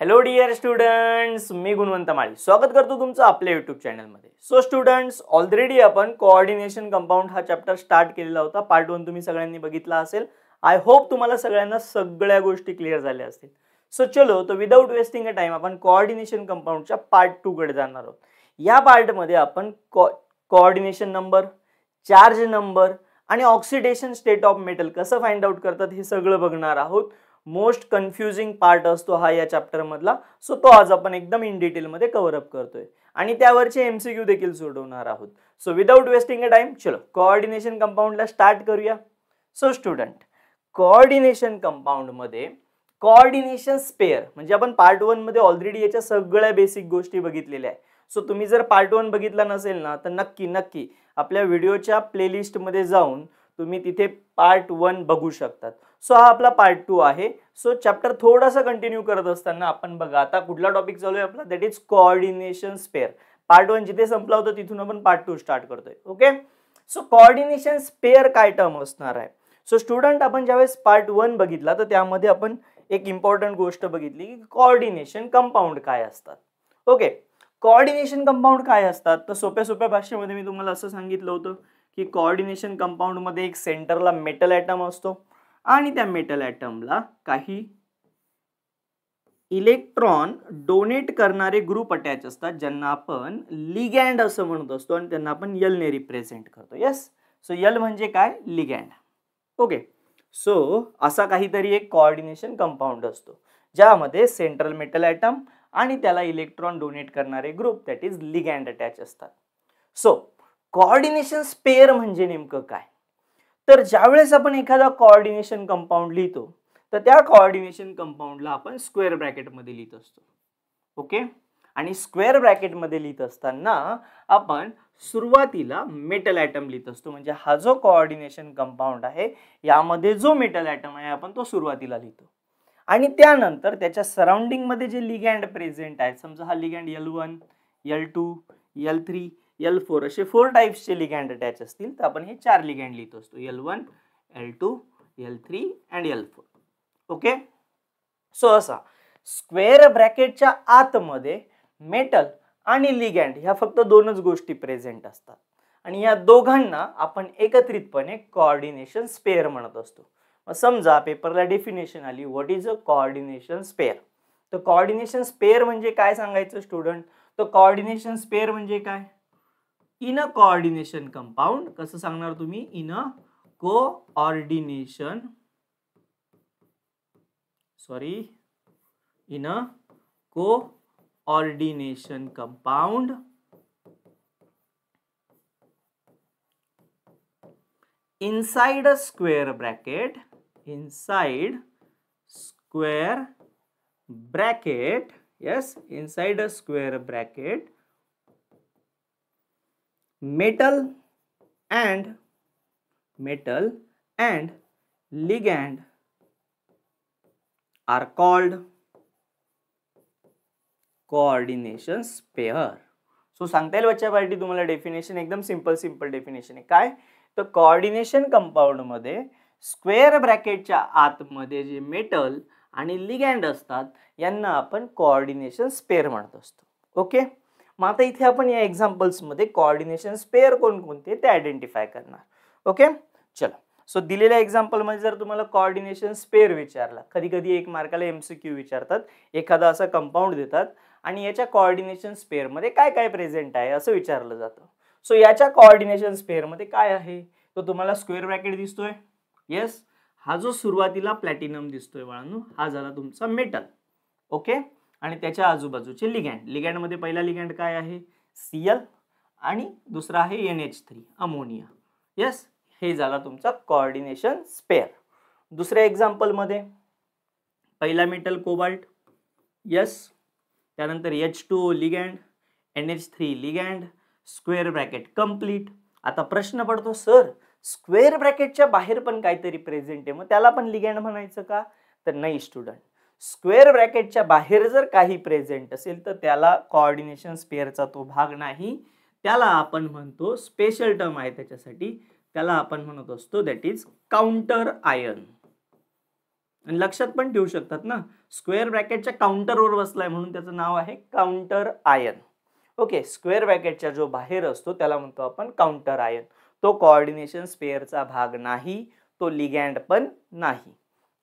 Hello dear students, मी गुणवंत माळी स्वागत करतो तुमचं आपल्या यूट्यूब चॅनलमध्ये. सो स्टुडंट्स, ऑलरेडी आपण कोऑर्डिनेशन कंपाऊंड हा चॅप्टर स्टार्ट केलेला होता. पार्ट 1 तुम्ही सगळ्यांनी बघितला असेल. आय होप तुम्हाला सगळ्यांना सगळ्या गोष्टी क्लिअर झाल्या असतील. सो चलो, तो विदाउट वेस्टिंग अ टाइम आपण कोऑर्डिनेशन कंपाऊंडच्या पार्ट 2 कडे जाणार आहोत. या पार्टमध्ये आपण कोऑर्डिनेशन नंबर, चार्ज नंबर आणि ऑक्सिडेशन स्टेट ऑफ मेटल कसं फाइंड आउट करतात हे सगळं बघणार आहोत. मोस्ट कन्फ्युजिंग पार्ट असतो हा या चॅप्टर मधला. सो तो आज आपण एकदम इन डिटेल मध्ये कव्हर अप करतोय आणि त्यावरचे एमसीक्यू देखील सोडवणार आहोत. So without wasting a time चलो कोऑर्डिनेशन कंपाऊंडला स्टार्ट करूया. सो स्टुडंट, कोऑर्डिनेशन कंपाऊंड मध्ये कोऑर्डिनेशन स्पेअर म्हणजे आपण पार्ट 1 मध्ये ऑलरेडी याच्या सगळ्या बेसिक गोष्टी बघितलेल्या आहे. सो तुम्ही जर पार्ट 1 बघितला नसेल ना तर नक्की आपल्या व्हिडिओच्या प्लेलिस्ट मध्ये जाऊन तुम्ही तिथे पार्ट 1 बघू शकतात. सो हा आपला पार्ट 2 आहे. सो चॅप्टर थोडासा कंटिन्यू करत असताना आपण बघा आता कुठला टॉपिक चालू आहे आपला, that is coordination spare. Part 1 जिथे संपला होता तिथून आपण पार्ट 2 स्टार्ट करतोय. ओके, सो कोऑर्डिनेशन स्पेअर काय टर्म असणार आहे. सो स्टुडंट, आपण ज्यावेळेस पार्ट 1 बघितला तर त्यामध्ये आपण एक इम्पॉर्टंट गोष्ट बघितली की कोऑर्डिनेशन कंपाऊंड काय असतात. ओके, कोऑर्डिनेशन कंपाऊंड काय असतात तर सोप्या भाषेमध्ये मी तुम्हाला असं सांगितलं होतं की कोऑर्डिनेशन कंपाऊंड मध्ये एक सेंटरला मेटल ॲटम असतो आणि त्या मेटल ॲटमला काही इलेक्ट्रॉन डोनेट करणारे ग्रुप अटॅच असतात ज्यांना आपण लिगँड असं म्हणत असतो आणि त्यांना आपण यल ने रिप्रेझेंट करतो. यस, सो यल म्हणजे काय, लिगँड. ओके, सो असा काहीतरी एक कोऑर्डिनेशन कंपाऊंड असतो ज्यामध्ये सेंट्रल मेटल ॲटम आणि त्याला इलेक्ट्रॉन डोनेट करणारे group that is ligand attach असतात. सो कोऑर्डिनेशन स्पेअर म्हणजे नेमकं काय, तर ज्यावेळेस आपण एखादा कोऑर्डिनेशन कंपाऊंड लिहितो तर त्या कोऑर्डिनेशन कंपाऊंडला आपण स्क्वेअर ब्रॅकेटमध्ये लिहित असतो. ओके, आणि स्क्वेअर ब्रॅकेटमध्ये लिहित असताना आपण सुरुवातीला मेटल ॲटम लिहित असतो. म्हणजे हा जो कोऑर्डिनेशन कंपाऊंड आहे यामध्ये जो मेटल ॲटम आहे आपण तो सुरुवातीला लिहितो आणि त्यानंतर त्याच्या सराउंडिंग मध्ये जे लिगँड प्रेझेंट आहे, समजा हा ligand L1, L2, L3, L4 असे 4 टाइप्सचे लिगँड अटॅच असतील तर आपण हे 4 लिगँड लिहित असतो, L1, L2, L3 and L4. Okay, so असा स्क्वेअर ब्रॅकेटच्या आतमध्ये मेटल आणि लिगँड ह्या फक्त दोनच गोष्टी प्रेझेंट असतात आणि या दोघांना आपण एकत्रितपणे कोऑर्डिनेशन स्पेअर म्हणत असतो. समजा पेपरला डेफिनेशन आली, what is a coordination spare. तर कोऑर्डिनेशन स्पेअर म्हणजे काय सांगायचं स्टुडंट, तर कोऑर्डिनेशन स्पेअर म्हणजे काय, इन अ कोऑर्डिनेशन कंपाऊंड. कसं सांगणार तुम्ही, in a coordination in a coordination compound inside a square bracket, yes, inside a square bracket, metal and ligand are called coordination pair. So सांगता येईल बच्चा party तुम्हाला definition एकदम सिंपल डेफिनेशन आहे. काय तर कोऑर्डिनेशन कंपाऊंड मध्ये स्क्वेअर ब्रॅकेटच्या आतमध्ये जे मेटल आणि लिगँड असतात यांना आपण कोऑर्डिनेशन स्पेअर म्हणत असतो. ओके, मग आता इथे आपण या एक्झाम्पल्स मध्ये कोऑर्डिनेशन स्पेअर कोणकोणते ते आयडेंटिफाय करणार. ओके, चलो. सो दिलेल्या एक्झाम्पल मध्ये जर तुम्हाला कोऑर्डिनेशन स्पेअर विचारला, कधी एक मार्काला एमसीक्यू विचारतात, एखादा असा कंपाऊंड देतात आणि याच्या कोऑर्डिनेशन स्पेअर मध्ये काय प्रेझेंट आहे असं विचारलं जातं. सो याच्या कोऑर्डिनेशन स्पेअर मध्ये काय आहे, तो तुम्हाला स्क्वेअर ब्रॅकेट दिसतोय. येस, हा जो सुरुवातीला प्लॅटिनम दिसतोय बाळांनो, हा झाला तुमचा मेटल. ओके, आणि त्याच्या आजूबाजूचे लिगँड मध्ये पहिला लिगँड काय आहे, Cl आणि दुसरा आहे NH3 अमोनिया. येस, हे झाला तुमचा कोऑर्डिनेशन स्पेअर. दुसऱ्या एक्झाम्पल मध्ये पहिला मेटल कोबाल्ट, यस, त्यानंतर H2O ligand, NH3 ligand, square bracket complete. आता प्रश्न पडतो, सर स्क्वेअर ब्रॅकेटच्या बाहेर पण काहीतरी प्रेझेंट आहे, मग त्याला पण लिगँड म्हणायचं का, तर नाही स्टुडंट. स्क्वेअर ब्रॅकेटच्या बाहेर जर काही प्रेझेंट असेल तर त्याला कोऑर्डिनेशन स्पेअरचा तो भाग नाही, त्याला आपण म्हणतो, स्पेशल टर्म आहे त्याच्यासाठी, त्याला आपण म्हणत असतो दॅट इज काउंटर आयन. आणि लक्षात पण ठेवू शकतात ना, स्क्वेअर ब्रॅकेटच्या काउंटरवर बसलाय म्हणून त्याचं नाव आहे काउंटर आयन. ओके, स्क्वेअर ब्रॅकेटच्या जो बाहेर असतो त्याला म्हणतो आपण काउंटर आयन. तो कोऑर्डिनेशन स्पेअरचा भाग नाही, तो लिगँड पण नाही.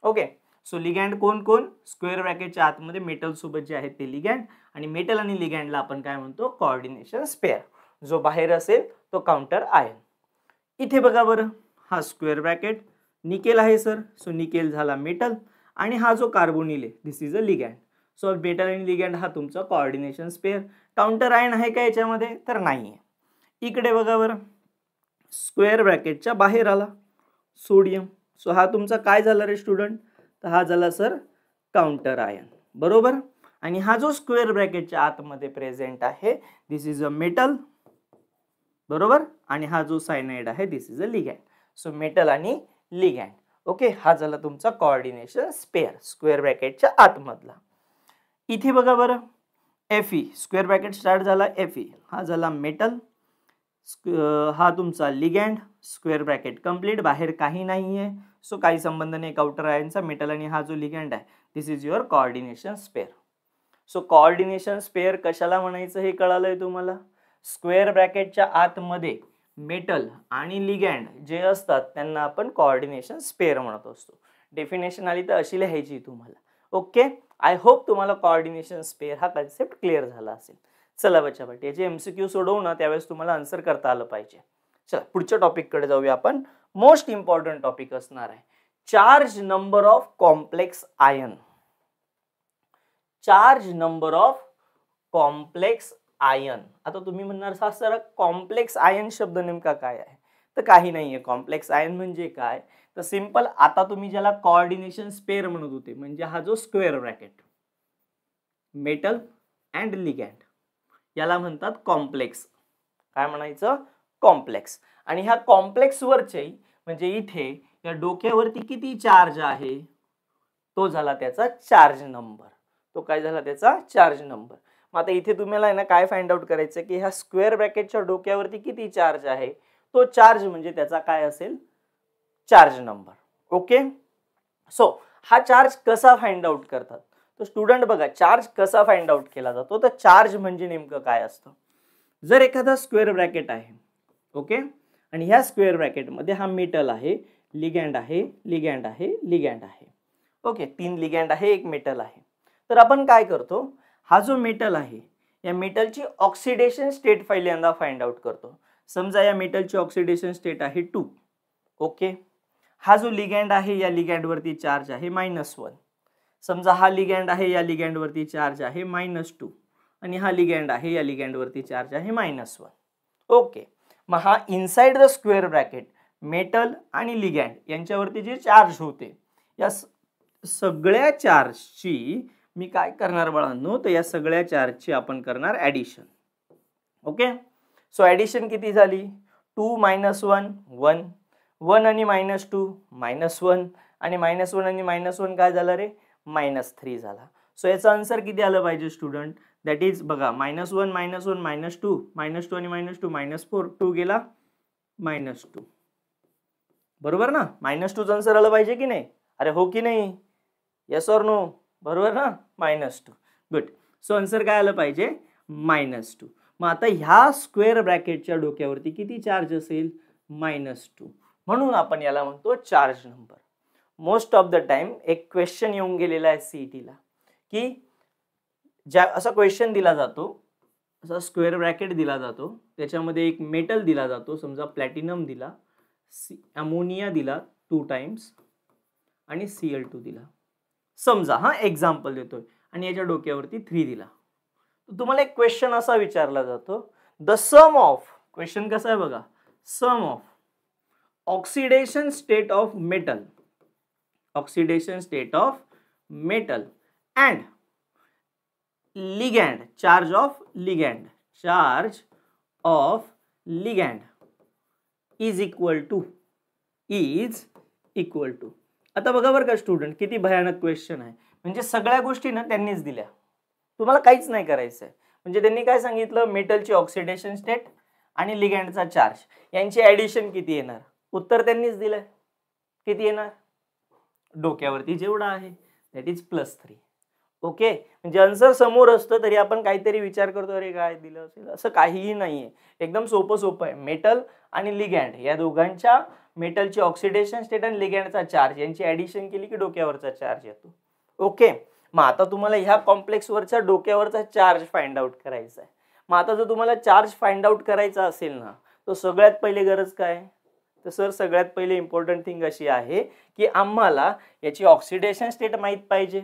ओके, सो लिगँड कोण कोण? स्क्वेअर ब्रॅकेटच्या आतमध्ये मेटल सोबत जे आहेत ते लिगँड, आणि मेटल आणि लिगँडला आपण काय म्हणतो? Coordination spare. जो बाहेर असेल तो काउंटर आयन. इथे बघा बरं, हा स्क्वेअर ब्रॅकेट निकेल आहे सर, सो निकेल झाला मेटल, आणि हा जो कार्बोनिल आहे this is a ligand. So metal आणि लिगँड हा तुमचा कोऑर्डिनेशन स्पेअर. काउंटर आयन आहे का याच्यामध्ये? तर नाहीये. इकडे बघा बरं, स्क्वेअर ब्रॅकेटच्या बाहेर आला सोडियम, सो हा तुमचा काय झाला रे स्टुडंट? तर हा झाला सर काउंटर आयन, बरोबर. आणि हा जो स्क्वेअर ब्रॅकेटच्या आतमध्ये प्रेझेंट आहे दिस इज अ मेटल, बरोबर. आणि हा जो सायनाइड आहे this is a ligand. So metal आणि लिगँड. ओके, हा झाला तुमचा कोऑर्डिनेशन स्पेअर स्क्वेअर ब्रॅकेटच्या आतमधला. इथे बघा बरं, Fe स्क्वेअर ब्रॅकेट स्टार्ट झाला, Fe हा झाला मेटल, हा तुमचा लिगँड, स्क्वेअर ब्रॅकेट कंप्लीट, बाहेर काही नाहीये, सो काही संबंध नाही काउंटर आयनचा. मेटल आणि हा जो लिगँड आहे this is your coordination sphere. So coordination sphere कशाला म्हणायचं हे कळालंय तुम्हाला? स्क्वेअर ब्रॅकेटच्या आतमध्ये मेटल आणि लिगँड जे असतात त्यांना आपण कोऑर्डिनेशन स्पेअर म्हणत असतो. डेफिनेशन आली तर अशी लिहायची तुम्हाला. ओके, आय होप तुम्हाला कोऑर्डिनेशन स्पेअर हा कन्सेप्ट क्लिअर झाला असेल. चला बच्चा बेटे, याचे MCQ सोडवू ना त्यावेळेस तुम्हाला आन्सर करता आलं पाहिजे. चला पुढच्या टॉपिक कडे जाऊया आपण. मोस्ट इम्पॉर्टंट टॉपिक असणार आहे charge number of complex ion. Charge number of complex ion. आता तुम्ही म्हणणार सर कॉम्प्लेक्स आयन शब्द नेमका काय आहे? तर काही नाहीये. कॉम्प्लेक्स आयन म्हणजे काय? तर सिंपल, आता तुम्ही ज्याला कोऑर्डिनेशन स्पेअर म्हणत होते म्हणजे हा जो square bracket metal and ligand याला म्हणतात कॉम्प्लेक्स. काय म्हणायचं? कॉम्प्लेक्स. आणि ह्या कॉम्प्लेक्स वरचे म्हणजे इथे या डोक्यावरती किती चार्ज आहे तो झाला त्याचा चार्ज नंबर. तो काय झाला? त्याचा चार्ज नंबर. मग आता इथे तुम्हाला आहे ना काय फाइंड आउट करायचं की ह्या स्क्वेअर ब्रॅकेटच्या डोक्यावरती किती चार्ज आहे, तो चार्ज म्हणजे त्याचा काय असेल? Charge number. ओके, सो हा चार्ज कसा फाइंड आउट करतात? तर स्टुडंट बघा, चार्ज कसा फाइंड आउट केला जातो? तर चार्ज म्हणजे नेमकं काय असतं? जर एखादा स्क्वेअर ब्रॅकेट आहे, ओके, आणि ह्या स्क्वेअर ब्रॅकेटमध्ये हा मेटल आहे, लिगँड आहे, लिगँड आहे, लिगँड आहे. ओके, 3 लिगँड आहे, 1 मेटल आहे. तर आपण काय करतो? हा जो मेटल आहे या मेटलची ऑक्सिडेशन स्टेट पहिल्यांदा फाइंड आउट करतो. समजा या मेटलची ऑक्सिडेशन स्टेट आहे 2. ओके, हा जो लिगँड आहे या लिगँड वरती चार्ज आहे -1. समजा हा लिगँड आहे या लिगँड वरती चार्ज आहे -2 आणि हा लिगँड आहे या लिगँड वरती चार्ज आहे -1. ओके, मग हा inside the square bracket metal आणि लिगँड यांच्यावरती जे चार्ज होते या सगळ्या चार्जची मी काय करणार बाळांनो? तर या सगळ्या चार्जची आपण करणार ऍडिशन. ओके, सो ऍडिशन किती झाली? 2 - 1 1 1 आणि -2 -1 आणि -1 आणि -1 काय झालं रे? -3 झाला. सो याचा आन्सर किती आलं पाहिजे स्टुडंट? दॅट इज बघा -1 -1 -2 -2 आणि -2 -4 2 गेला -2. बरोबर ना? -2चं आन्सर आलं पाहिजे की नाही? अरे हो की नाही? Yes or no? बरोबर ना? -2. गुड. सो आन्सर काय आलं पाहिजे? -2. मग आता ह्या स्क्वेअर ब्रॅकेटच्या डोक्यावरती किती चार्ज असेल? -2. म्हणून आपण याला म्हणतो charge number. Most of the time एक क्वेश्चन येऊन गेलेला आहे सीईटीला की ज्या असा क्वेश्चन दिला जातो, असा स्क्वेअर ब्रॅकेट दिला जातो, त्याच्यामध्ये एक मेटल दिला जातो, समजा प्लॅटिनम दिला, अमोनिया दिला 2 टाइम्स आणि Cl2 दिला. समजा हा एक्झाम्पल देतोय आणि याच्या डोक्यावरती 3 दिला. तुम्हाला एक क्वेश्चन असा विचारला जातो, द सम ऑफ, क्वेश्चन कसा आहे बघा, sum of oxidation state of metal, oxidation state of metal and ligand, charge of ligand, charge of ligand is equal to. आता बघा बरं का स्टुडंट, किती भयानक क्वेश्चन आहे. म्हणजे सगळ्या गोष्टी ना त्यांनीच दिल्या, तुम्हाला काहीच नाही करायचं आहे. म्हणजे त्यांनी काय सांगितलं, मेटलची ऑक्सिडेशन स्टेट आणि लिगँडचा चार्ज यांची ऍडिशन किती येणार, उत्तर त्यांनीच दिलंय. किती येणार? डोक्यावरती जेवढा आहे दॅट इज +3. ओके, म्हणजे आन्सर समोर असतं तरी आपण काहीतरी विचार करतो अरे काय दिलं असेल, असं काहीही नाहीये. एकदम सोपं आहे. मेटल आणि लिगँड या दोघांच्या, मेटलची ऑक्सिडेशन स्टेट आणि लिगँडचा चार्ज यांची ऍडिशन केली की डोक्यावरचा चार्ज येतो. ओके, मग आता तुम्हाला ह्या कॉम्प्लेक्सवरच्या डोक्यावरचा चार्ज फाइंड आउट करायचा आहे. मग आता जर तुम्हाला चार्ज फाइंड आउट करायचा असेल ना, तर सगळ्यात पहिले गरज काय, तर सर सगळ्यात पहिले इम्पॉर्टंट थिंग अशी आहे की आम्हाला याची ऑक्सिडेशन स्टेट माहित पाहिजे.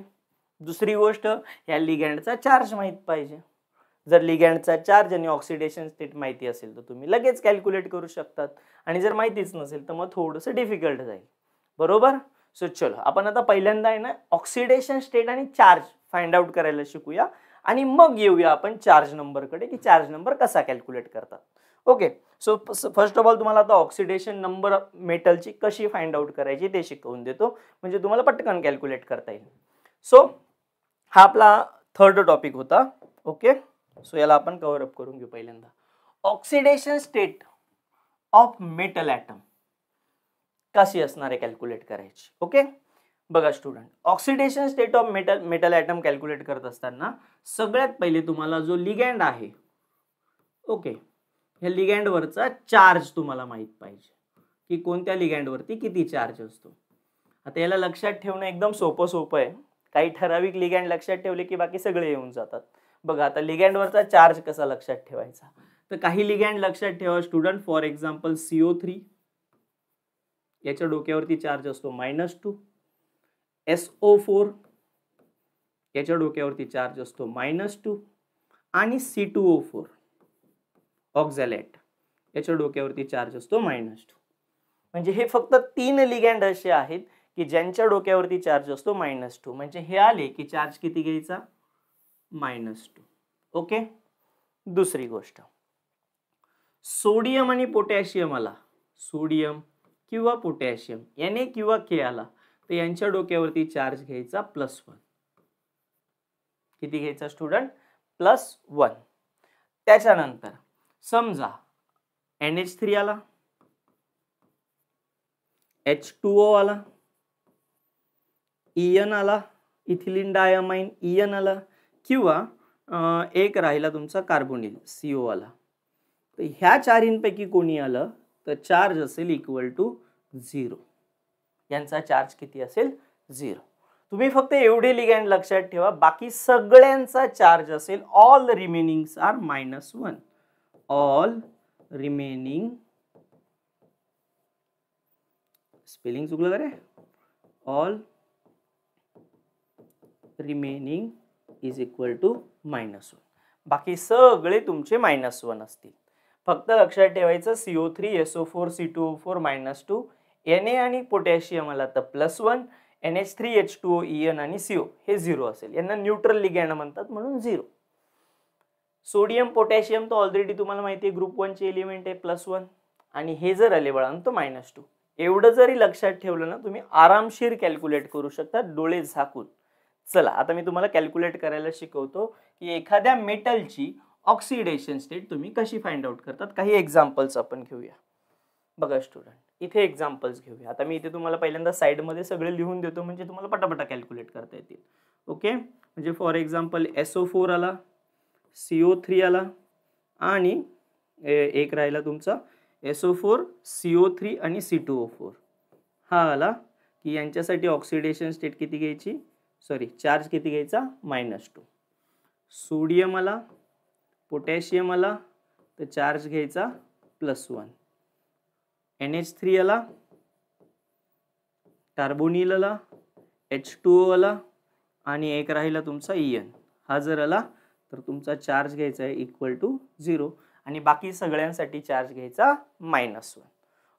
दुसरी गोष्ट, या लिगँडचा चार्ज माहित पाहिजे. जर लिगँडचा चार्ज आणि ऑक्सिडेशन स्टेट माहिती असेल तर तुम्ही लगेच कॅल्क्युलेट करू शकतात, आणि जर माहितीच नसेल तर मग थोडंसं डिफिकल्ट जाईल. बरोबर. सो चलो आपण आता पहिल्यांदा आहे ना ऑक्सिडेशन स्टेट आणि चार्ज फाइंड आउट करायला शिकूया, आणि मग येऊया आपण चार्ज नंबरकडे की चार्ज नंबर कसा कॅल्क्युलेट करतात. Okay, so first of all तुम्हाला आता ऑक्सिडेशन नंबर मेटलची कशी फाइंड आउट करायची ते शिकवून देतो, म्हणजे तुम्हाला पटकन कॅल्क्युलेट करता येईल. सो हा आपला थर्ड टॉपिक होता. ओके, सो याला आपण कव्हर अप करून घेऊ. पहिल्यांदा oxidation state of metal atom कशी असणार आहे कॅल्क्युलेट करायची. ओके, बघा student, oxidation state of metal atom calculate करत असताना सगळ्यात पहिले तुम्हाला जो लिगँड आहे, ओके, ह्या लिगँडवरचा चार्ज तुम्हाला माहित पाहिजे की कोणत्या लिगँडवरती किती चार्ज असतो. आता याला लक्षात ठेवणं एकदम सोपं आहे. काही ठराविक लिगँड लक्षात ठेवले की बाकी सगळे येऊन जातात. बघा आता लिगँडवरचा चार्ज कसा लक्षात ठेवायचा, तर काही लिगँड लक्षात ठेवा स्टुडंट. फॉर एक्झाम्पल CO3, याच्या डोक्यावरती चार्ज असतो -2. SO4, याच्या डोक्यावरती चार्ज असतो -2. आणि C2O4 ऑक्झॅलेट, याच्या डोक्यावरती चार्ज असतो -2. म्हणजे हे फक्त 3 लिगँड असे आहेत की ज्यांच्या डोक्यावरती चार्ज असतो -2. म्हणजे हे आले की चार्ज किती घ्यायचा, -2. ओके, दुसरी गोष्ट, सोडियम आणि पोटॅशियम आला, सोडियम किंवा पोटॅशियम Na किंवा K आला तर यांच्या डोक्यावरती चार्ज घ्यायचा +1. किती घ्यायचा स्टुडंट, +1. त्याच्यानंतर समजा NH3 आला, H2O आला, EN आला, इथिलीन डायमाइन EN आला, किंवा एक राहिला तुमचा कार्बोनिल CO आला. तर ह्या चारींपैकी कोणी आलं तर चार्ज असेल इक्वल टू 0. यांचा चार्ज किती असेल, 0. तुम्ही फक्त एवढे लिगँड लक्षात ठेवा, बाकी सगळ्यांचा चार्ज असेल all remainings are -1. All remaining, spelling चुकलं का रे, all remaining is equal to -1. बाकी सगळे तुमचे -1 असतील. फक्त लक्षात ठेवायचं CO3, SO4, C2O4 -2, Na आणि पोटॅशियम आला तर +1, NH3, H2O, EN आणि CO हे 0 असेल. यांना न्यूट्रल लिगँड म्हणतात म्हणून 0. सोडियम पोटॅशियम तर ऑलरेडी तुम्हाला माहिती आहे ग्रुप 1 चे एलिमेंट आहे +1, आणि हे जर आले बळा तो -2. एवढं जरी लक्षात ठेवलं ना तुम्ही आरामशीर कॅल्क्युलेट करू शकता डोळे झाकून. चला आता मी तुम्हाला कॅल्क्युलेट करायला शिकवतो की एखाद्या मेटलची ऑक्सिडेशन स्टेट तुम्ही कशी फाइंड आउट करतात. काही एक्झाम्पल्स आपण घेऊया. बघा स्टुडंट, इथे एक्झाम्पल्स घेऊया. आता मी इथे तुम्हाला पहिल्यांदा साईडमध्ये सगळे लिहून देतो म्हणजे तुम्हाला पटापटा कॅल्क्युलेट करता येतील. ओके, म्हणजे फॉर एक्झाम्पल SO4 आला, CO3 आला, आणि एक राहिला तुमचा SO4, CO3 आणि C2O4 हा आला की यांच्यासाठी ऑक्सिडेशन स्टेट किती घ्यायची, चार्ज किती घ्यायचा, -2. सोडियम आला, पोटॅशियम आला तर चार्ज घ्यायचा +1. NH3 आला, कार्बोनिल आला, H2O आला, आणि एक राहिला तुमचा EN. हा जर आला तर तुमचा चार्ज घ्यायचा आहे इक्वल टू 0, आणि बाकी सगळ्यांसाठी चार्ज घ्यायचा -1.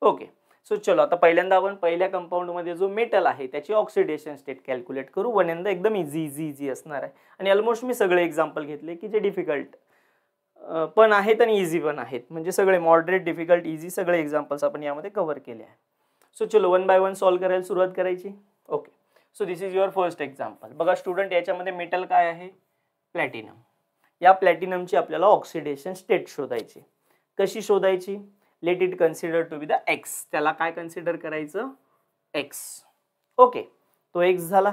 ओके, सो चलो आता पहिल्यांदा आपण पहिल्या कंपाऊंड मध्ये जो मेटल आहे त्याची ऑक्सिडेशन स्टेट कॅल्क्युलेट करू. वनंदा एकदम इझी असणार आहे, आणि ऑलमोस्ट मी सगळे एक्झाम्पल घेतले की जे डिफिकल्ट पण आहेत आणि इझी पण आहेत. म्हणजे सगळे मॉडरेट, डिफिकल्ट, इझी सगळे एक्झाम्पल्स आपण यामध्ये कव्हर केले आहे. सो चलो 1 बाय 1 सॉल्व्ह करायला सुरुवात करायची. Okay, so this is your first example. बघा स्टुडंट, याच्यामध्ये मेटल काय आहे, प्लॅटिनम. या प्लॅटिनमची आपल्याला ऑक्सिडेशन स्टेट शोधायची. कशी शोधायची, let it consider to be the x. त्याला काय कन्सिडर करायचं, एक्स. ओके, तो X झाला.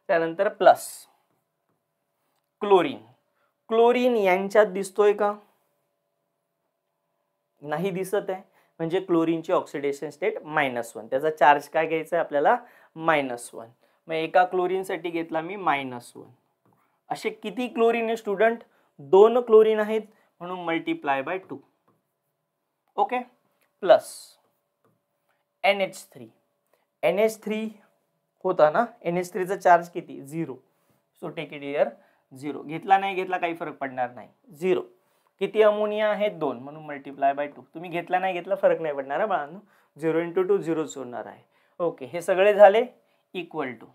त्यानंतर प्लस क्लोरीन, क्लोरीन यांच्यात दिसतोय का? नाही दिसत आहे, म्हणजे क्लोरीनची ऑक्सिडेशन स्टेट -1. त्याचा चार्ज काय घ्यायचा आहे आपल्याला? -1. मग एका क्लोरीनसाठी घेतला मी -1. असे किती क्लोरीन आहे स्टुडंट? 2 क्लोरीन आहेत, म्हणून multiply by 2. Okay. Plus NH3, NH3 होता ना, NH3 चा चार्ज किती? 0. So take it here 0. घेतला नाही घेतला काही फरक पडणार नाही, 0. किती अमोनिया आहेत? 2, म्हणून मल्टिप्लाय बाय 2. तुम्ही घेतला नाही घेतला फरक नाही पडणार आहे बाळांनो. 0 × 2 0 होणार आहे. ओके, हे सगळे झाले. इक्वल टू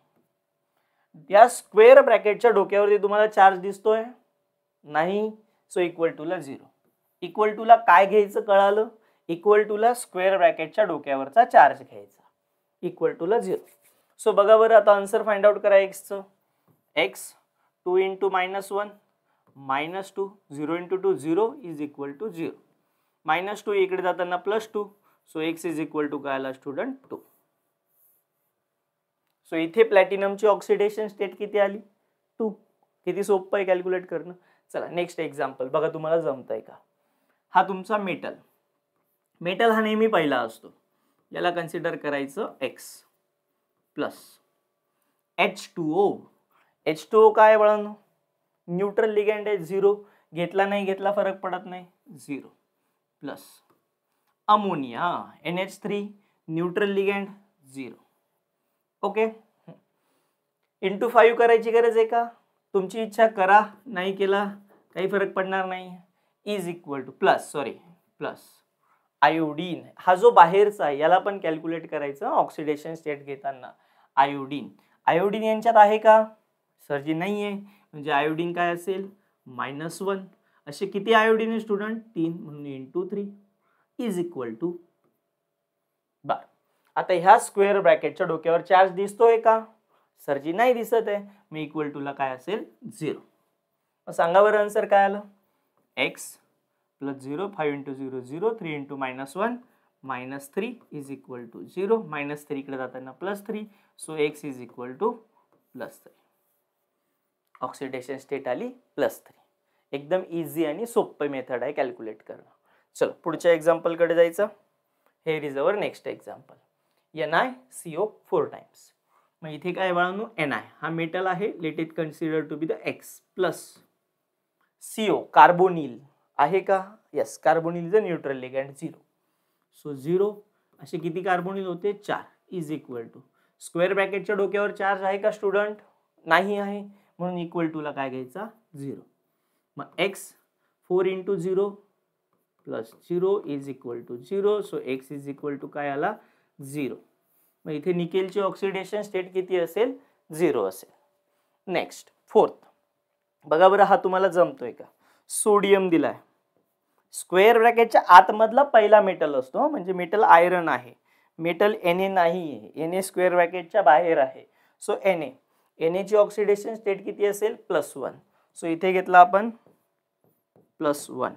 या स्क्वेअर ब्रॅकेटच्या डोक्यावरती तुम्हाला चार्ज दिसतोय? नाही. सो इक्वल टू ला 0. इक्वल टू ला काय घ्यायचं कळालं? इक्वल टू ला स्क्वेअर ब्रॅकेटच्या डोक्यावरचा चार्ज घ्यायचा. इक्वल टू ला 0. सो बघा बरं, आता आन्सर फाइंड आउट करा एक्सचं. X 2 × -1 -2, 0 × 2 0 is equal to 0. -2 इकडे जाताना +2. So x is equal to काय आला स्टुडंट? 2. सो इथे प्लॅटिनमची ऑक्सिडेशन स्टेट किती आली? 2. किती सोपं आहे कॅल्क्युलेट करणं. चला नेक्स्ट एक्झाम्पल बघा, तुम्हाला जमतंय का? हा तुमचा मेटल. मेटल हा नेहमी पहिला असतो, याला कन्सिडर करायचं X प्लस H2O. H2O काय बाळांनो? न्यूट्रल लिगँड आहे, 0. घेतला नाही घेतला फरक पडत नाही, 0. Plus ammonia NH3, neutral ligand 0. Okay. Into 5 करायची गरज आहे का? तुमची इच्छा करा, नाही केला काही फरक पडणार नाही. Is equal two plus iodine. हा जो बाहेरचा आहे याला पण कॅल्क्युलेट करायचं ऑक्सिडेशन स्टेट घेताना. आयोडीन, आयोडीन यांच्यात आहे का? सरजी नाही आहे, म्हणजे आयोडीन काय असेल? -1. असे किती आयोडीन आहे स्टुडंट? 3, म्हणून × 3 इज इक्वल टू. बर, आता ह्या स्क्वेअर ब्रॅकेटच्या डोक्यावर चार्ज दिसतोय का? सरजी नाही दिसत आहे, मग इक्वल टू ला काय असेल? 0. मग सांगा बरं आन्सर काय आलं? X + 0, 5 × 0 0, 3 × -1 -3 is equal to 0. -3 इकडे जाताना +3. So X is equal to +3. Oxidation state आली +3. एकदम इझी आणि सोपे मेथड आहे कॅल्क्युलेट करणं. चलो पुढच्या एक्झाम्पल कडे जायचं. Here is our next example. NiCO 4 times. मग इथे काय बाळांनो? Ni हा मेटल आहे, let it consider to be the X plus CO carbonyl आहे का? Yes, carbonyl is a neutral ligand 0. So 0 असे किती कार्बोनिल होते? 4 इज इक्वल टू स्क्वेअर ब्रॅकेटच्या डोक्यावर चार्ज आहे का स्टुडंट? नाही आहे, म्हणून इक्वल टू ला काय घ्यायचा? 0. मग X 4 × 0 plus 0 is equal to 0. So X is equal to काय आला? 0. मग इथे निकेलची ऑक्सिडेशन स्टेट किती असेल? 0 असेल. नेक्स्ट फोर्थ बघा बरं, हा तुम्हाला जमतोय का? सोडियम दिलाय. स्क्वेअर ब्रॅकेटच्या आतमधला पहिला मेटल असतो, म्हणजे मेटल आयरन आहे. मेटल Na नाही आहे, Na स्क्वेअर ब्रॅकेटच्या बाहेर आहे. सो Na ची ऑक्सिडेशन स्टेट किती असेल? +1. सो इथे घेतला आपण +1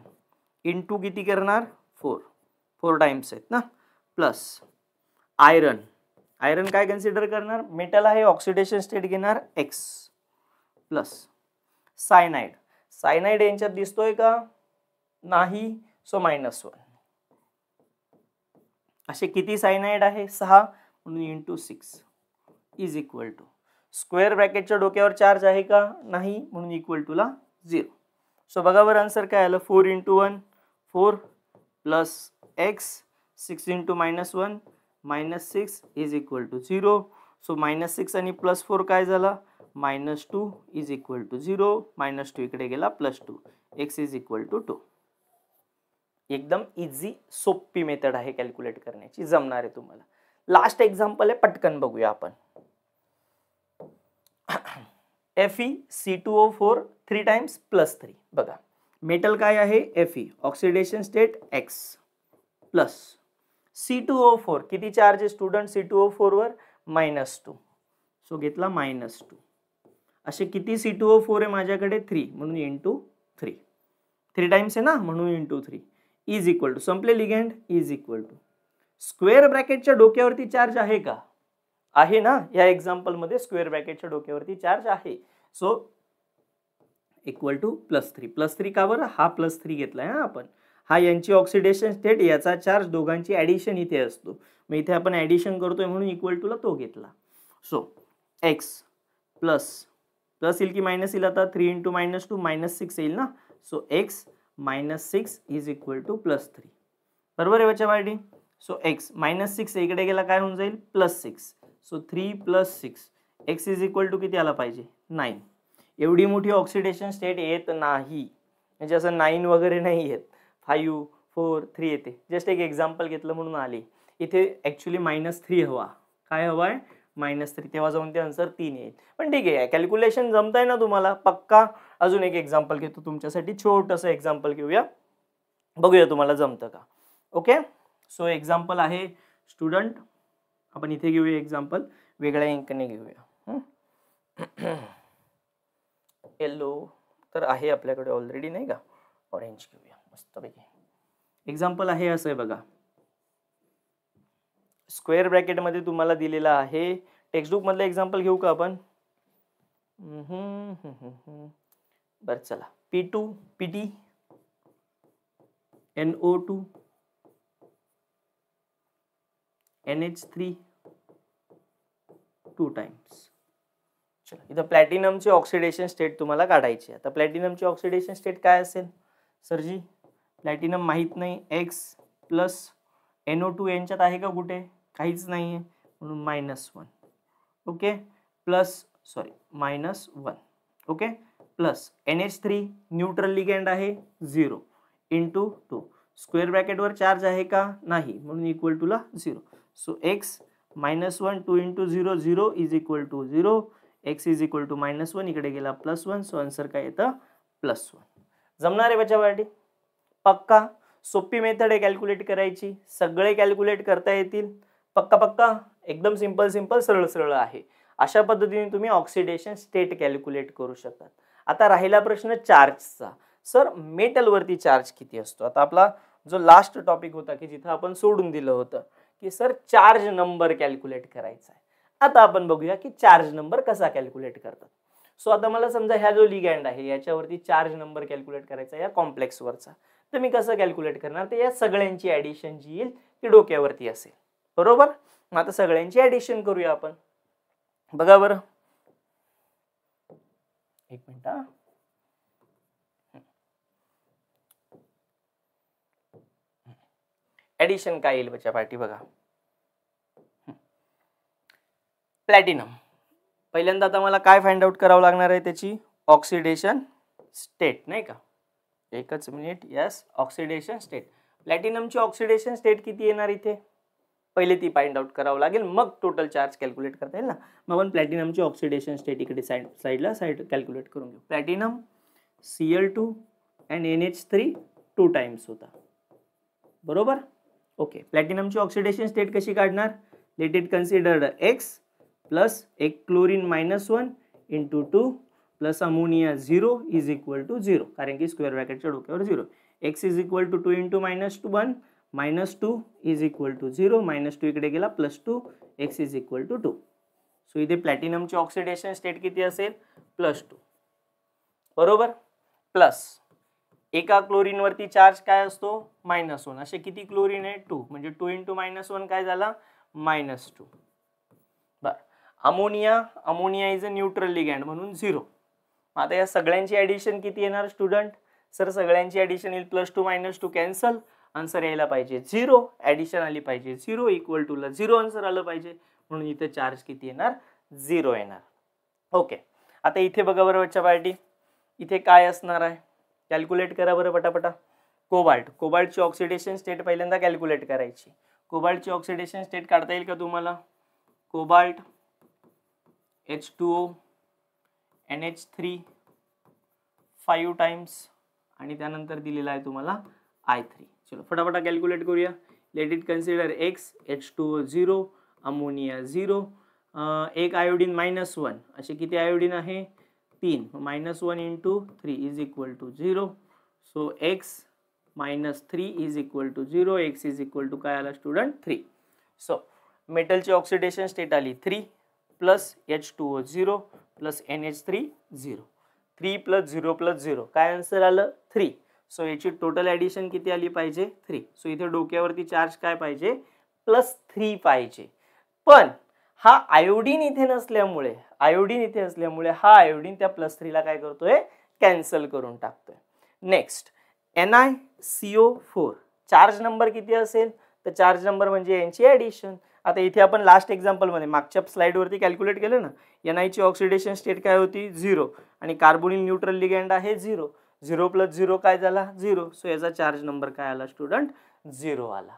इंटू किती करणार? 4 टाइम्स आहेत ना. प्लस आयरन, आयरन काय कन्सिडर करणार? मेटल आहे, ऑक्सिडेशन स्टेट घेणार X प्लस सायनाइड. सायनाइड यांच्यात दिसतोय का? नाही. सो -1. असे किती सायनाइड आहे? 6, म्हणून × 6 इज इक्वल टू स्क्वेअर ब्रॅकेटच्या डोक्यावर चार्ज आहे का? नाही, म्हणून इक्वल टू ला 0. सो बघा बरं आन्सर काय आलं? 4 × 1 4 plus X 6 × -1 -6 is equal to 0. So -6 आणि +4 काय झाला? -2 इज इक्वल टू 0. -2 इकडे गेला +2. X is equal to 2. एकदम इझी सोपी मेथड आहे कॅल्क्युलेट करण्याची, जमणार आहे तुम्हाला. लास्ट एक्झाम्पल आहे, पटकन बघूया आपण. FeC2O4 3 times +3. बघा मेटल काय आहे? Fe, oxidation state X plus C2O4 किती चार्ज आहे स्टुडंट C2O4 वर? -2. सो घेतला -2. असे किती C2O4 आहे माझ्याकडे? 3, म्हणून × 3. 3 टाइम्स आहे ना, म्हणून × 3 इज इक्वल टू संपले ligand is equal to square ब्रॅकेटच्या डोक्यावरती चार्ज आहे का? आहे ना, या एक्झाम्पल मध्ये स्क्वेअर ब्रॅकेटच्या डोक्यावरती चार्ज आहे. So equal to +3. +3 का बरं? हा +3 घेतलाय हा आपण. हा यांची ऑक्सिडेशन स्टेट, याचा चार्ज, दोघांची ॲडिशन इथे असतो. मग इथे आपण ॲडिशन करतोय म्हणून इक्वल टूला तो घेतला. सो x प्लस येईल की मायनस येईल? आता 3 × -2 -6 येईल ना. So x -6 is equal to +3. बरोबर आहे बच्चा पार्टी. सो x -6 इकडे गेला काय होऊन जाईल? +6. So 3 + 6 x is equal to किती आला पाहिजे? 9. एवढी मोठी ऑक्सिडेशन स्टेट येत नाही, म्हणजे असं 9 वगैरे नाही येत. 5, 4, 3 येते. जस्ट एक एक्झाम्पल घेतलं म्हणून आली. इथे ॲक्च्युली -3 हवा. काय हवा आहे? -3. तेव्हा जाऊन ते आन्सर 3 येईल. पण ठीक आहे, कॅल्क्युलेशन जमतंय ना तुम्हाला पक्का. अजून एक एक्झाम्पल घेतो तुमच्यासाठी, छोटंसं एक्झाम्पल घेऊया, बघूया तुम्हाला जमतं का. ओके. सो एक्झाम्पल आहे स्टुडंट, आपण इथे घेऊया एक्झाम्पल, वेगळ्या इंकने घेऊया. येलो तर आहे आपल्याकडे ऑलरेडी नाही का, ऑरेंज घेऊया मस्तपैकी. एक्झाम्पल आहे असं आहे बघा, स्क्वेअर ब्रॅकेटमध्ये तुम्हाला दिलेला आहे. टेक्स्टबुक मधलं एक्झाम्पल घेऊ का आपण? बरं चला. P2 PT NO2 NH3 2 times. चला, इथं प्लॅटिनमची ऑक्सिडेशन स्टेट तुम्हाला काढायची. आता प्लॅटिनमची ऑक्सिडेशन स्टेट काय असेल सरजी? प्लॅटिनम माहित नाही. X प्लस NO2 यांच्यात आहे का कुठे? काहीच नाही आहे, म्हणून -1. Okay. Plus -1. Okay. Plus NH3 neutral ligand आहे 0 × 2. स्क्वेअर ब्रॅकेटवर चार्ज आहे का? नाही, म्हणून इक्वल टूला 0. So x -1 2 × 0 0 is equal to 0. x is equal to -1, इकडे गेला +1. सो आन्सर काय येतं? +1. जमणार आहे बच्चा पार्टी? पक्का. सोपी मेथड आहे कॅल्क्युलेट करायची, सगळे कॅल्क्युलेट करता येतील. पक्का पक्का. एकदम सिंपल सरळ आहे. अशा पद्धतीने तुम्ही ऑक्सिडेशन स्टेट कॅल्क्युलेट करू शकता. आता राहिला प्रश्न चार्जचा. सर मेटलवरती चार्ज किती असतो? आता आपला जो लास्ट टॉपिक होता की जिथं आपण सोडून दिलं होतं की सर चार्ज नंबर कॅल्क्युलेट करायचा आहे. आता आपण बघूया की चार्ज नंबर कसा कॅल्क्युलेट करतात. सो आता मला समजा ह्या जो लिगँड आहे याच्यावरती चार्ज नंबर कॅल्क्युलेट करायचा या कॉम्प्लेक्सवरचा. तर मी कसं कॅल्क्युलेट करणार? तर या सगळ्यांची ॲडिशन जी येईल ती डोक्यावरती असेल. बरोबर. मग आता सगळ्यांची ॲडिशन करूया आपण. बघा बरं, एक मिनिट हा. ॲडिशन काय येईल बच्चा पार्टी? बघा, प्लॅटिनम पहिल्यांदा आता मला काय फाइंड आउट करावं लागणार आहे? त्याची ऑक्सिडेशन स्टेट, नाही का? एकच मिनिट. Yes, oxidation state. प्लॅटिनमची ऑक्सिडेशन स्टेट किती येणार इथे? पहिले ती फाइंड आउट करावं लागेल, मग टोटल चार्ज कॅल्क्युलेट करता येईल ना. मग आपण प्लॅटिनमची ऑक्सिडेशन स्टेट इकडे साईडला कॅल्क्युलेट करून घेऊ. प्लॅटिनम Cl2 आणि NH3 2 टाइम्स होता. बरोबर. ओके. प्लॅटिनमची ऑक्सिडेशन स्टेट कशी काढणार? Let it considered x plus एक chlorine -1 × 2 plus ammonia 0 is equal to 0, कारण की स्क्वेअर ब्रॅकेटच्या डोक्यावर 0. x is equal to 2 × -1 -2 is equal to 0. -2 इकडे गेला +2. x is equal to 2. So इथे प्लॅटिनमची ऑक्सिडेशन स्टेट किती असेल? +2. बरोबर. प्लस एका क्लोरीन वरती चार्ज काय असतो? -1. असे किती क्लोरीन आहे? 2. म्हणजे 2 × -1 काय झाला? -2. बर. Ammonia is a neutral ligand म्हणून 0. आता या सगळ्यांची ॲडिशन किती येणार स्टुडंट? सर सगळ्यांची ॲडिशन येईल +2 -2 कॅन्सल. आन्सर यायला पाहिजे 0. ॲडिशन आली पाहिजे 0 इक्वल टूला 0 आन्सर आलं पाहिजे, म्हणून इथे चार्ज किती येणार? 0 येणार. ओके. आता इथे बघा बरं बच्चा पार्टी, इथे काय असणार आहे? कॅल्क्युलेट करा बरं पटापटा. कोबाल्टची ऑक्सिडेशन स्टेट पहिल्यांदा कॅल्क्युलेट करायची. कोबाल्टची ऑक्सिडेशन स्टेट काढता येईल का तुम्हाला? कोबाल्ट H2O NH3 5 टाइम्स आणि त्यानंतर दिलेला आहे तुम्हाला I3. चलो फटाफटा कॅल्क्युलेट करूया. Late it consider x H2O 0 ammonia 0 एक आयोडीन -1. असे किती आयोडीन आहे? 3. -1 × 3 is equal to 0. So x -3 is equal to 0. x is equal to काय आला स्टुडंट? 3. सो मेटलची ऑक्सिडेशन स्टेट आली 3 plus H2O 0 plus NH3 0. 3 plus 0 plus 0 काय आन्सर आलं 3. सो याची टोटल ॲडिशन किती आली पाहिजे 3. सो इथे डोक्यावरती चार्ज काय पाहिजे +3 पाहिजे. पण हा आयोडीन इथे नसल्यामुळे हा आयोडीन त्या +3 ला काय करतोय कॅन्सल करून टाकतोय. नेक्स्ट NiCO4 चार्ज नंबर किती असेल तर चार्ज नंबर म्हणजे यांची ॲडिशन. आता इथे आपण लास्ट एक्झाम्पल मध्ये मागच्या स्लाइड वरती कॅल्क्युलेट केलं ना Ni ची ऑक्सिडेशन स्टेट काय होती 0 आणि कार्बोनिल न्यूट्रल लिगँड आहे 0. 0 प्लस 0 काय झाला 0. सो याचा चार्ज नंबर काय आला स्टुडंट 0 आला.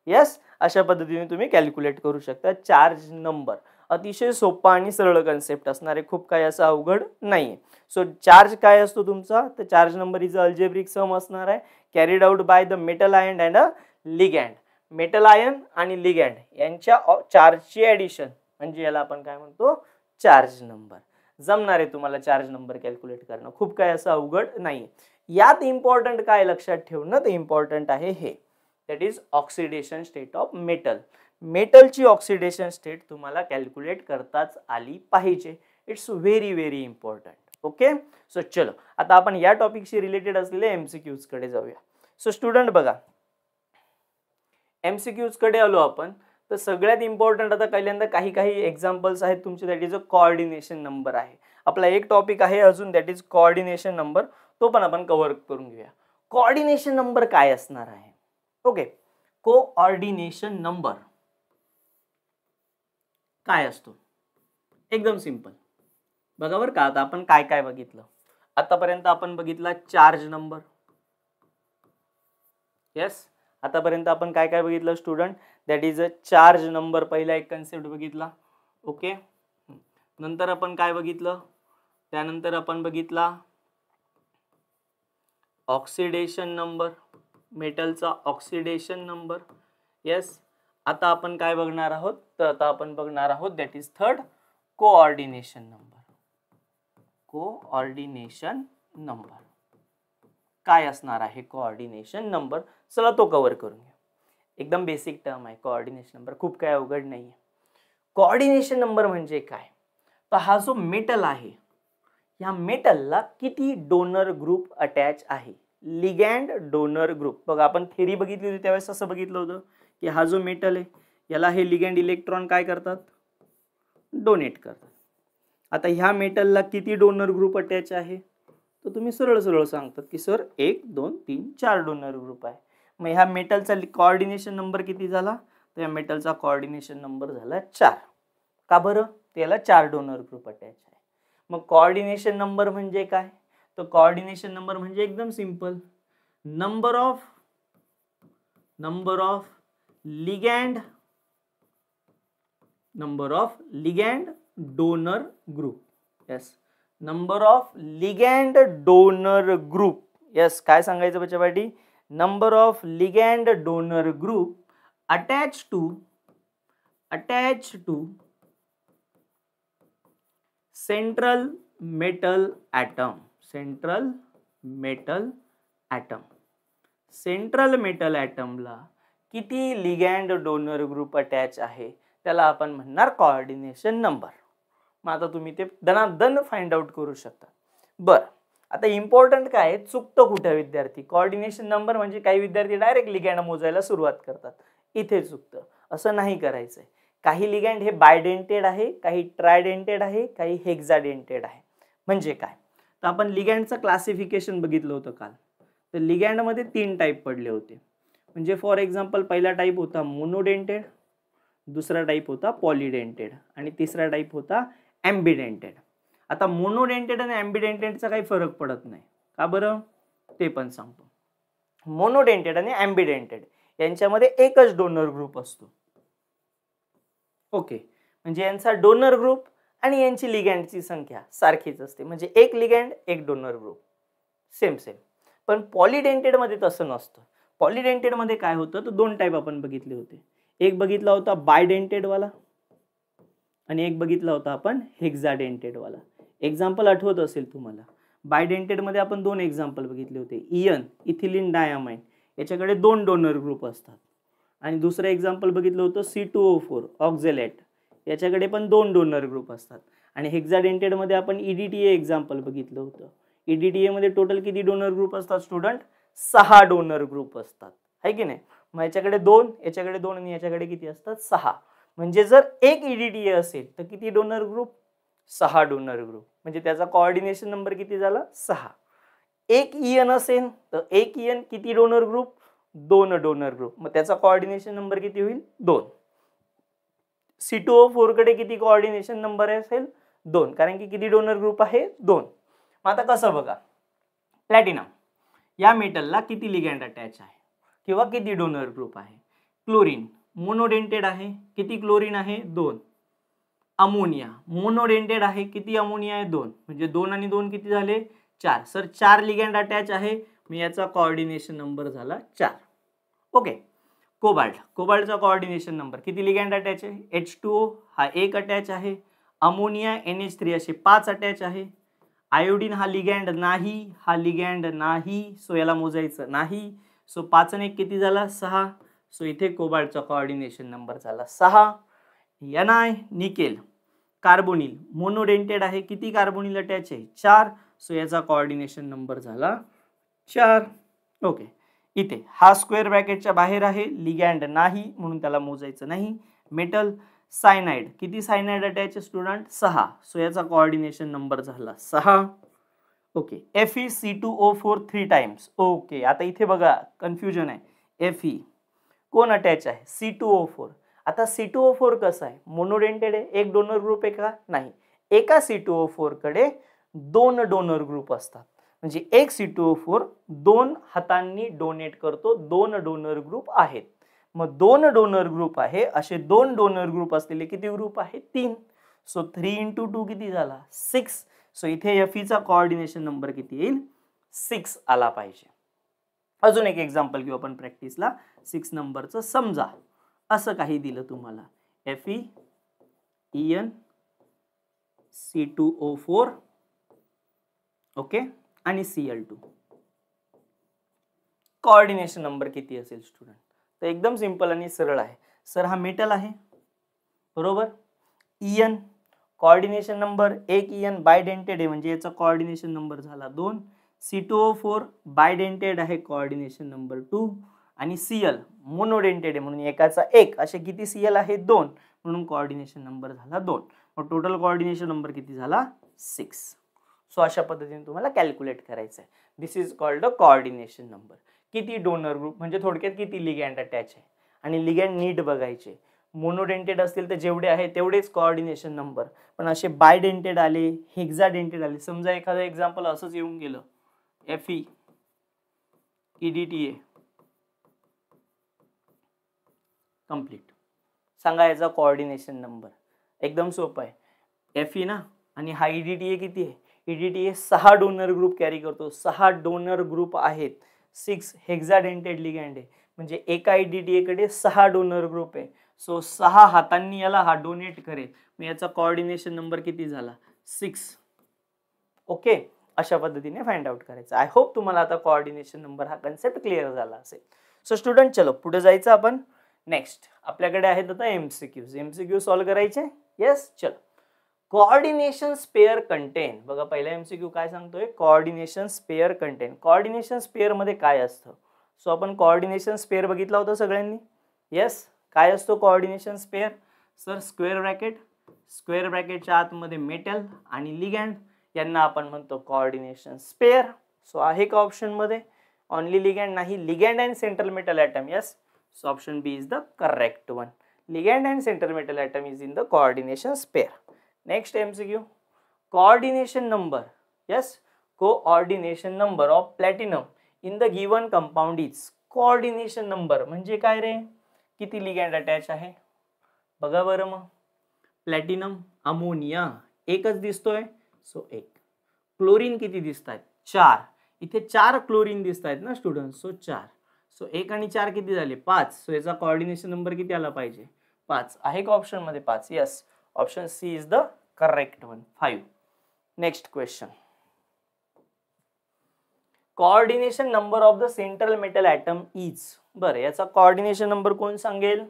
यस अशा पद्धतीने तुम्ही कॅल्क्युलेट करू शकता चार्ज नंबर. अतिशय सोपा आणि सरळ कन्सेप्ट असणार आहे, खूप काही असं अवघड नाहीये. सो चार्ज काय असतो तुमचा तर charge number is algebraic sum असणार आहे carried out by the metal ion and a ligand. Metal ion आणि लिगँड यांच्या चार्जची ॲडिशन म्हणजे याला आपण काय म्हणतो चार्ज नंबर. जमणार आहे तुम्हाला चार्ज नंबर कॅल्क्युलेट करणं, खूप काय असं अवघड नाही. यात इम्पॉर्टंट काय लक्षात ठेवणं तर इम्पॉर्टंट आहे हे that is oxidation state of metal. मेटलची ऑक्सिडेशन स्टेट तुम्हाला कॅल्क्युलेट करताच आली पाहिजे. It's very very important. Okay so चलो आता आपण या टॉपिकशी रिलेटेड असलेले MCQs कडे जाऊया. सो स्टुडंट बघा MCQs कडे आलो आपण तर सगळ्यात इम्पॉर्टंट आता पहिल्यांदा काही एक्झाम्पल्स आहेत तुमचे that is a coordination number आहे. आपला एक टॉपिक आहे अजून दॅट इज कोऑर्डिनेशन नंबर, तो पण आपण कव्हर करून घेऊया. कोऑर्डिनेशन नंबर काय असणार आहे. ओके कोऑर्डिनेशन नंबर काय असतो एकदम सिंपल. बघा बरं का आता आपण काय काय बघितलं आतापर्यंत. आपण बघितला चार्ज नंबर. येस आतापर्यंत आपण काय काय बघितलं student that is a charge number. पहिला एक कन्सेप्ट बघितला. ओके नंतर आपण काय बघितलं त्यानंतर आपण बघितला ऑक्सिडेशन नंबर, मेटलचा ऑक्सिडेशन नंबर. येस आता आपण काय बघणार आहोत तर आता आपण बघणार आहोत that is third coordination number. Coordination number काय असणार आहे कोऑर्डिनेशन नंबर चला तो कव्हर करून घ्या. एकदम बेसिक टर्म आहे कोऑर्डिनेशन नंबर, खूप काय अवघड नाही आहे. कोऑर्डिनेशन नंबर म्हणजे काय तर हा जो मेटल आहे या मेटलला किती डोनर ग्रुप अटॅच आहे. Ligand donor group. बघा आपण थेरी बघितली होती त्यावेळेस असं बघितलं होतं की हा जो मेटल आहे याला हे लिगँड इलेक्ट्रॉन काय करतात डोनेट करतात. आता ह्या मेटलला किती डोनर ग्रुप अटॅच आहे तर तुम्ही सरळ सरळ सांगतात की सर 1 2 3 4 डोनर ग्रुप आहे. मग ह्या मेटलचा कोऑर्डिनेशन नंबर किती झाला तर या मेटलचा कोऑर्डिनेशन नंबर झाला 4. का बरं त्याला 4 डोनर ग्रुप अटॅच आहे. मग कोऑर्डिनेशन नंबर म्हणजे काय तर कोऑर्डिनेशन नंबर म्हणजे एकदम simple number of ligand donor group. Yes number of ligand donor group. Yes काय सांगायचं बच्चापाटी number of ligand donor group attach to central metal atom. Central metal ॲटमला किती लिगँड डोनर ग्रुप अटॅच आहे त्याला आपण म्हणणार कोऑर्डिनेशन नंबर. मग आता तुम्ही ते दनादन फाइंड आउट करू शकता. बरं आता इम्पॉर्टंट काय आहे चुकतं कुठे विद्यार्थी. कोऑर्डिनेशन नंबर म्हणजे काही विद्यार्थी डायरेक्ट लिगँड मोजायला सुरुवात करतात, इथे चुकतं. असं नाही करायचंय. काही लिगँड हे बायडेंटेड आहे, काही ट्रायडेंटेड आहे, काही हेक्साडेंटेड आहे. म्हणजे काय तर आपण लिगँडचं क्लासिफिकेशन बघितलं होतं काल. तर लिगँडमध्ये 3 टाईप पडले होते. म्हणजे फॉर एक्झाम्पल पहिला टाईप होता मोनोडेंटेड, दुसरा टाईप होता पॉलिडेंटेड आणि तिसरा टाईप होता ॲम्बिडेंटेड. आता मोनोडेंटेड आणि ॲम्बिडेंटेडचा काही फरक पडत नाही. का बरं ते पण सांगतो. मोनोडेंटेड आणि ॲम्बिडेंटेड यांच्यामध्ये एकच डोनर ग्रुप असतो. ओके म्हणजे यांचा डोनर ग्रुप आणि यांची लिगँडची संख्या सारखीच असते. म्हणजे एक लिगँड एक डोनर ग्रुप सेम. पण पॉलिडेंटेड मध्ये तसं नसतं. पॉलिडेंटेड मध्ये काय होतं तर 2 टाईप आपण बघितले होते. एक बघितला होता बायडेंटेड वाला आणि एक बघितला होता आपण हेक्साडेंटेड वाला. एक्झाम्पल आठवत असेल तुम्हाला. बायडेंटेड मध्ये आपण 2 एक्झाम्पल बघितले होते. इथिलीन डायमाइन याच्याकडे 2 डोनर ग्रुप असतात आणि दुसरं एक्झाम्पल बघितलं होतं C2O4 ऑक्झॅलेट, याच्याकडे पण 2 डोनर ग्रुप असतात. आणि हेक्साडेंटेड मध्ये आपण EDTA एक्झाम्पल बघितलं होतं. EDTA मध्ये टोटल किती डोनर ग्रुप असतात स्टुडंट? 6 डोनर ग्रुप असतात, है की नाही? मग याच्याकडे 2, याच्याकडे 2 आणि याच्याकडे किती असतात? 6. म्हणजे जर एक EDTA असेल तर किती डोनर ग्रुप? 6 donor group. म्हणजे त्याचा कोऑर्डिनेशन नंबर किती झाला? 6. एक EN असेल तर एक EN किती डोनर ग्रुप? 2 donor group. मग त्याचा कोऑर्डिनेशन नंबर किती होईल? 2. C2O4 कडे किती कोऑर्डिनेशन नंबर असेल? 2, कारण की किती डोनर ग्रुप आहे? 2. मग आता कसं बघा, प्लॅटिनम या मेटलला किती लिगँड अटॅच आहे किंवा किती डोनर ग्रुप आहे? क्लोरीन मोनोडेंटेड आहे, किती क्लोरीन आहे? 2. अमोनिया मोनोडेंटेड आहे, किती अमोनिया आहे? 2. म्हणजे 2 आणि 2 किती झाले? 4. सर 4 लिगँड अटॅच आहे, मग याचा कोऑर्डिनेशन नंबर झाला 4. ओके. कोबाल्टचा कोऑर्डिनेशन नंबर किती लिगँड अटॅच आहे? H2O हा 1 अटॅच आहे, अमोनिया NH3 असे 5 अटॅच आहे, आयोडीन हा लिगँड नाही, सो याला मोजायचं नाही. सो 5 आणि 1 किती झाला? 6. सो इथे कोबाल्टचा कोऑर्डिनेशन नंबर झाला 6. Ni निकेल कार्बोनिल मोनोडेंटेड आहे, किती कार्बोनिल अटॅच आहे? 4. सो याचा कोऑर्डिनेशन नंबर झाला 4. ओके. इथे हा स्क्वेअर ब्रॅकेटच्या बाहेर आहे, लिगँड नाही म्हणून त्याला मोजायचं नाही. मेटल सायनाइड किती सायनाइड अटॅच स्टुडंट? 6. सो याचा कोऑर्डिनेशन नंबर झाला 6. ओके. FeC2O4 3 times. ओके, आता इथे बघा कन्फ्युजन आहे. Fe कोण अटॅच आहे? C2O4. आता C2O4 कसं आहे? मोनोडेंटेड आहे, एक डोनर ग्रुप आहे का? नाही. एका C2O4 कडे 2 डोनर ग्रुप असतात. म्हणजे एक C2O4 2 हातांनी डोनेट करतो, 2 डोनर ग्रुप आहेत. मग 2 डोनर ग्रुप आहे, असे 2 डोनर ग्रुप असलेले किती ग्रुप आहेत? 3. सो 3 × 2 किती झाला? 6. सो इथे Feचा कोऑर्डिनेशन नंबर किती येईल? 6 आला पाहिजे. अजून एक एक्झाम्पल घेऊ आपण प्रॅक्टिसला. 6 नंबरचं समजा असं काही दिलं तुम्हाला, Fe EN C2O4 ओके आणि Cl2. कोऑर्डिनेशन नंबर किती असेल स्टुडंट? तर एकदम सिंपल आणि सरळ आहे. सर हा मेटल आहे बरोबर, EN कोऑर्डिनेशन नंबर, एक EN बायडेंटेड आहे म्हणजे याचा कोऑर्डिनेशन नंबर झाला 2. C2O4 बायडेंटेड आहे, कोऑर्डिनेशन नंबर 2. आणि Cl मोनोडेंटेड आहे म्हणून एकाचा 1, असे किती Cl आहे? 2, म्हणून कोऑर्डिनेशन नंबर झाला 2. मग टोटल कोऑर्डिनेशन नंबर किती झाला? 6. सो अशा पद्धतीने तुम्हाला कॅल्क्युलेट करायचं आहे. This is called a coordination number. किती डोनर ग्रुप म्हणजे थोडक्यात किती लिगँड अटॅच आहे, आणि लिगँड नीट बघायचे. मोनोडेंटेड असतील तर जेवढे आहे तेवढेच कोऑर्डिनेशन नंबर, पण असे बायडेंटेड आले, हेक्साडेंटेड आले, समजा एखादं एक्झाम्पल असंच येऊन गेलं, Fe EDTA कंप्लीट, सांगा याचा कोऑर्डिनेशन नंबर. एकदम सोपं आहे. Fe ना, आणि हा EDTA किती आहे? EDTA 6 डोनर ग्रुप कॅरी करतो, 6 डोनर ग्रुप आहेत, 6 हेक्साडेंटेड लिगँड आहे, म्हणजे एका EDTA कडे 6 डोनर ग्रुप आहे. सो 6 हातांनी याला हा डोनेट करेल, मग याचा कोऑर्डिनेशन नंबर किती झाला? 6. ओके, अशा पद्धतीने फाइंड आउट करायचं. आय होप तुम्हाला आता कोऑर्डिनेशन नंबर हा कन्सेप्ट क्लिअर झाला असेल. सो स्टुडंट चलो पुढे जायचं आपण. नेक्स्ट आपल्याकडे आहेत आता MCQs. MCQ सॉल्व करायचे. येस, चलो. Coordination spare content. बघा पहिला MCQ काय सांगतोय? Coordination spare content. Coordination spare मध्ये काय असतं? सो आपण कोऑर्डिनेशन स्पेअर बघितला होता सगळ्यांनी. येस, काय असतो coordination sphere? Sir square bracket, square ब्रॅकेटच्या आतमध्ये मेटल आणि लिगँड, यांना आपण म्हणतो कोऑर्डिनेशन स्पेअर. सो आहे का ऑप्शन मध्ये? ओनली लिगँड नाही, ligand and central metal atom. Yes, so option B is the correct one. Ligand and central metal atom is in the coordination sphere. Next MCQ, coordination number. Yes, coordination number of platinum in the given compound is. कोऑर्डिनेशन number म्हणजे काय रे? किती ligand attach आहे बघा बरं. मग platinum ammonia एकच दिसतोय, सो 1. क्लोरीन किती दिसत आहेत? 4. इथे 4 क्लोरीन दिसत आहेत ना स्टुडंट, सो 4. सो 1 आणि 4 किती झाले? 5. सो याचा कोऑर्डिनेशन नंबर किती आला पाहिजे? 5. आहे का ऑप्शन मध्ये 5? Yes, option C is the correct one, 5. Next question, coordination number of the central metal atom is. बरं, याचा कोऑर्डिनेशन नंबर कोण सांगेल?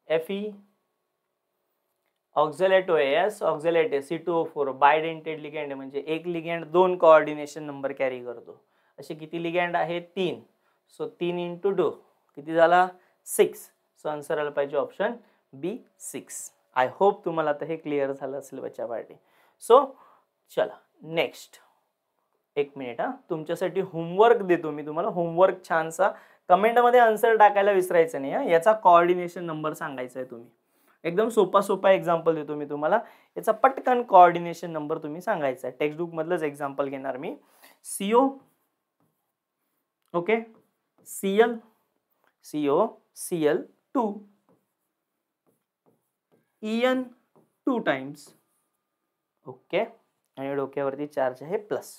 Fe, oxalate OAS, oxalate C2O4, bidentate ligand म्हणजे एक लिगँड 2 कोऑर्डिनेशन नंबर कॅरी करतो. असे किती लिगँड आहेत? 3. सो 3 × 2 किती झाला? 6. सो आन्सर आला पाहिजे ऑप्शन बी 6. आय होप तुम्हाला आता हे क्लिअर झालं असेल बच्चा पार्टी. सो चला नेक्स्ट, एक मिनिट तुमच्यासाठी होमवर्क देतो मी तुम्हाला. होमवर्क छानसा कमेंटमध्ये आन्सर टाकायला विसरायचं नाही. याचा कोऑर्डिनेशन नंबर सांगायचा आहे तुम्ही. एकदम सोपा एक्झाम्पल देतो मी तुम्हाला. याचा पटकन कोऑर्डिनेशन नंबर तुम्ही सांगायचा आहे. टेक्स्ट बुक मधलंच एक्झाम्पल घेणार मी. CO, okay, Cl, CO, Cl2, En 2 times, okay, आणि डोक्यावरती चार्ज आहे प्लस.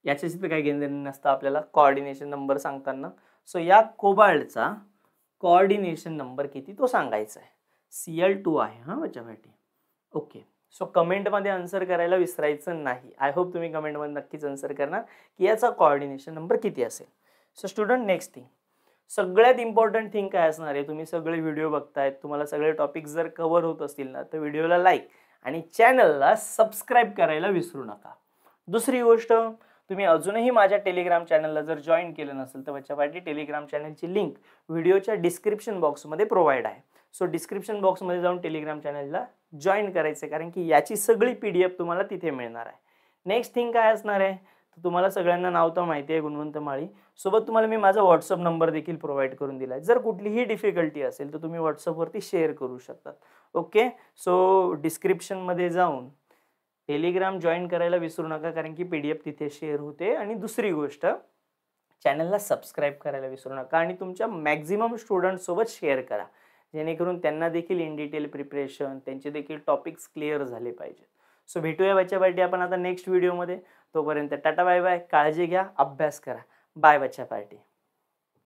याच्याशी तर काही घेणं नसतं आपल्याला कोऑर्डिनेशन नंबर सांगताना. सो या कोबाल्टचा कोऑर्डिनेशन नंबर किती तो सांगायचा आहे. Cl2 आहे बच्चापार्टी. ओके, सो कमेंटमध्ये आन्सर करायला विसरायचं नाही. आय होप तुम्ही कमेंटमध्ये नक्कीच आन्सर करणार की याचा कोऑर्डिनेशन नंबर किती असेल. सो स्टुडंट, नेक्स्ट थिंग, सगळ्यात इम्पॉर्टंट थिंग काय असणार आहे? तुम्ही सगळे व्हिडिओ बघतायत, तुम्हाला सगळे टॉपिक्स जर कव्हर होत असतील ना, तर व्हिडिओला लाईक आणि चॅनलला सबस्क्राईब करायला विसरू नका. दुसरी गोष्ट, तुम्ही अजूनही माझ्या टेलिग्राम चॅनलला जर जॉईन केलं नसेल तर बच्चापार्टी टेलिग्राम चॅनलची लिंक व्हिडिओच्या डिस्क्रिप्शन बॉक्समध्ये प्रोव्हाइड आहे. सो डिस्क्रिप्शन बॉक्समध्ये जाऊन टेलिग्राम चॅनलला जॉईन करायचं आहे, कारण की याची सगळी PDF तुम्हाला तिथे मिळणार आहे. नेक्स्ट थिंग काय असणार आहे? तर तुम्हाला सगळ्यांना नाव तर माहिती आहे गुणवंत माळी. सोबत तुम्हाला मी माझा व्हॉट्सअप नंबर देखील प्रोव्हाइड करून दिला आहे. जर कुठलीही डिफिकल्टी असेल तर तुम्ही व्हॉट्सअपवरती शेअर करू शकतात. ओके, सो डिस्क्रिप्शनमध्ये जाऊन टेलिग्राम जॉईन करायला विसरू नका, कारण की PDF तिथे शेअर होते. आणि दुसरी गोष्ट, चॅनलला सबस्क्राईब करायला विसरू नका आणि तुमच्या मॅक्झिमम स्टुडंटसोबत शेअर करा, जेणेकरून त्यांना देखील इन डिटेल प्रिपरेशन, त्यांचे देखील टॉपिक्स क्लिअर झाले पाहिजेत. सो भेटूया बच्चापार्टी आपण आता नेक्स्ट व्हिडिओमध्ये. तोपर्यंत टाटा बाय बाय, काळजी घ्या, अभ्यास करा. बाय बच्चापार्टी.